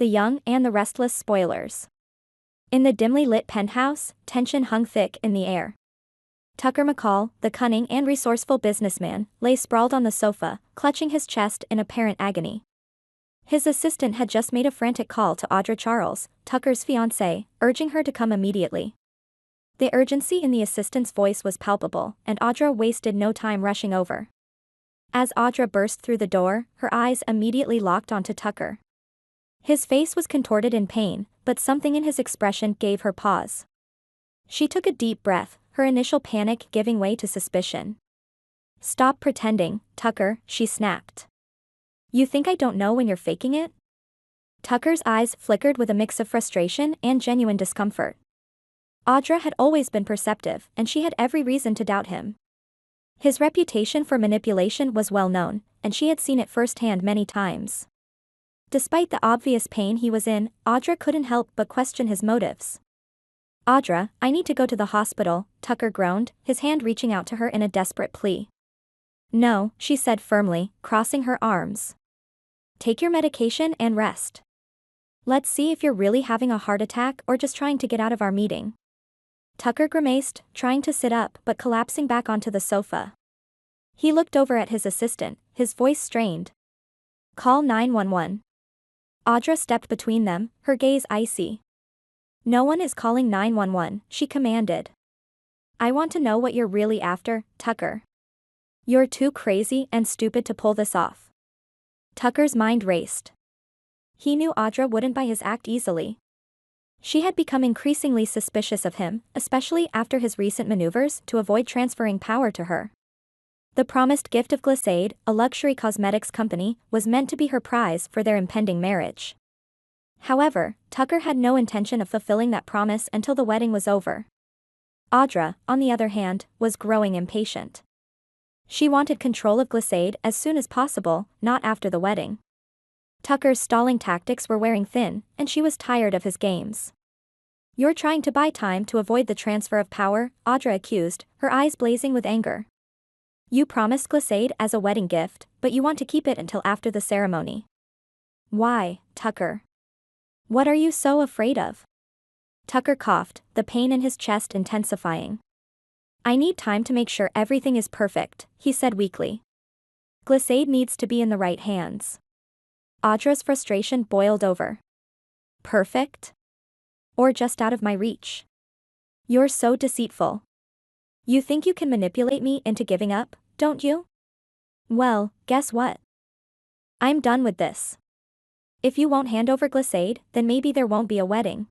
the young and the restless spoilers. In the dimly lit penthouse, tension hung thick in the air. Tucker McCall, the cunning and resourceful businessman, lay sprawled on the sofa, clutching his chest in apparent agony. His assistant had just made a frantic call to Audra Charles, Tucker's fiancée, urging her to come immediately. The urgency in the assistant's voice was palpable, and Audra wasted no time rushing over. As Audra burst through the door, her eyes immediately locked onto Tucker. His face was contorted in pain, but something in his expression gave her pause. She took a deep breath, her initial panic giving way to suspicion. "Stop pretending, Tucker," she snapped. "You think I don't know when you're faking it?" Tucker's eyes flickered with a mix of frustration and genuine discomfort. Audra had always been perceptive, and she had every reason to doubt him. His reputation for manipulation was well known, and she had seen it firsthand many times. Despite the obvious pain he was in, Audra couldn't help but question his motives. "Audra, I need to go to the hospital," Tucker groaned, his hand reaching out to her in a desperate plea. "No," she said firmly, crossing her arms. "Take your medication and rest. Let's see if you're really having a heart attack or just trying to get out of our meeting." Tucker grimaced, trying to sit up but collapsing back onto the sofa. He looked over at his assistant, his voice strained. "Call 911. Audra stepped between them, her gaze icy. "No one is calling 911, she commanded. "I want to know what you're really after, Tucker. You're too crazy and stupid to pull this off." Tucker's mind raced. He knew Audra wouldn't buy his act easily. She had become increasingly suspicious of him, especially after his recent maneuvers to avoid transferring power to her. The promised gift of Glade, a luxury cosmetics company, was meant to be her prize for their impending marriage. However, Tucker had no intention of fulfilling that promise until the wedding was over. Audra, on the other hand, was growing impatient. She wanted control of Glade as soon as possible, not after the wedding. Tucker's stalling tactics were wearing thin, and she was tired of his games. "You're trying to buy time to avoid the transfer of power," Audra accused, her eyes blazing with anger. "You promised Glade as a wedding gift, but you want to keep it until after the ceremony. Why, Tucker? What are you so afraid of?" Tucker coughed, the pain in his chest intensifying. "I need time to make sure everything is perfect," he said weakly. "Glade needs to be in the right hands." Audra's frustration boiled over. "Perfect? Or just out of my reach? You're so deceitful. You think you can manipulate me into giving up, don't you? Well, guess what? I'm done with this. If you won't hand over Glade, then maybe there won't be a wedding."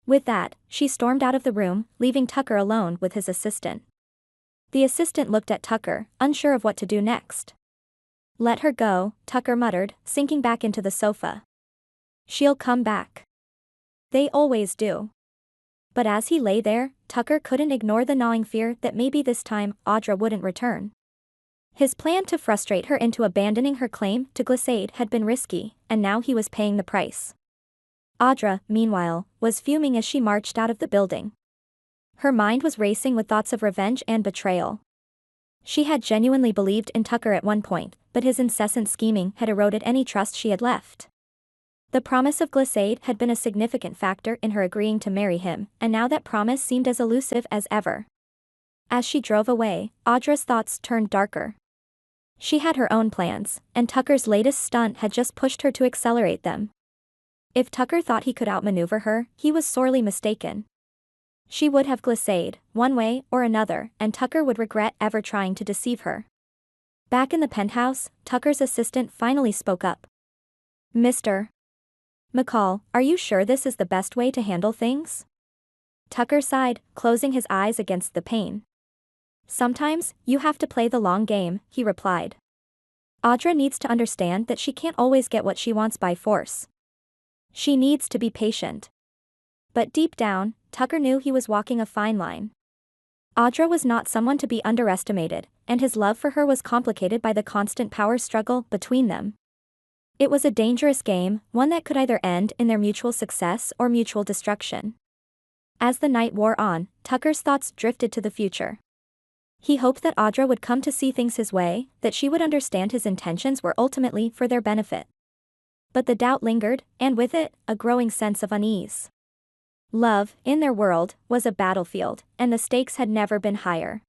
With that, she stormed out of the room, leaving Tucker alone with his assistant. The assistant looked at Tucker, unsure of what to do next. "Let her go," Tucker muttered, sinking back into the sofa. "She'll come back. They always do." But as he lay there, Tucker couldn't ignore the gnawing fear that maybe this time, Audra wouldn't return. His plan to frustrate her into abandoning her claim to Glade had been risky, and now he was paying the price. Audra, meanwhile, was fuming as she marched out of the building. Her mind was racing with thoughts of revenge and betrayal. She had genuinely believed in Tucker at one point, but his incessant scheming had eroded any trust she had left. The promise of Glade had been a significant factor in her agreeing to marry him, and now that promise seemed as elusive as ever. As she drove away, Audra's thoughts turned darker. She had her own plans, and Tucker's latest stunt had just pushed her to accelerate them. If Tucker thought he could outmaneuver her, he was sorely mistaken. She would have Glade, one way or another, and Tucker would regret ever trying to deceive her. Back in the penthouse, Tucker's assistant finally spoke up. "Mr. McCall, are you sure this is the best way to handle things?" Tucker sighed, closing his eyes against the pain. "Sometimes, you have to play the long game," he replied. "Audra needs to understand that she can't always get what she wants by force. She needs to be patient." But deep down, Tucker knew he was walking a fine line. Audra was not someone to be underestimated, and his love for her was complicated by the constant power struggle between them. It was a dangerous game, one that could either end in their mutual success or mutual destruction. As the night wore on, Tucker's thoughts drifted to the future. He hoped that Audra would come to see things his way, that she would understand his intentions were ultimately for their benefit. But the doubt lingered, and with it, a growing sense of unease. Love, in their world, was a battlefield, and the stakes had never been higher.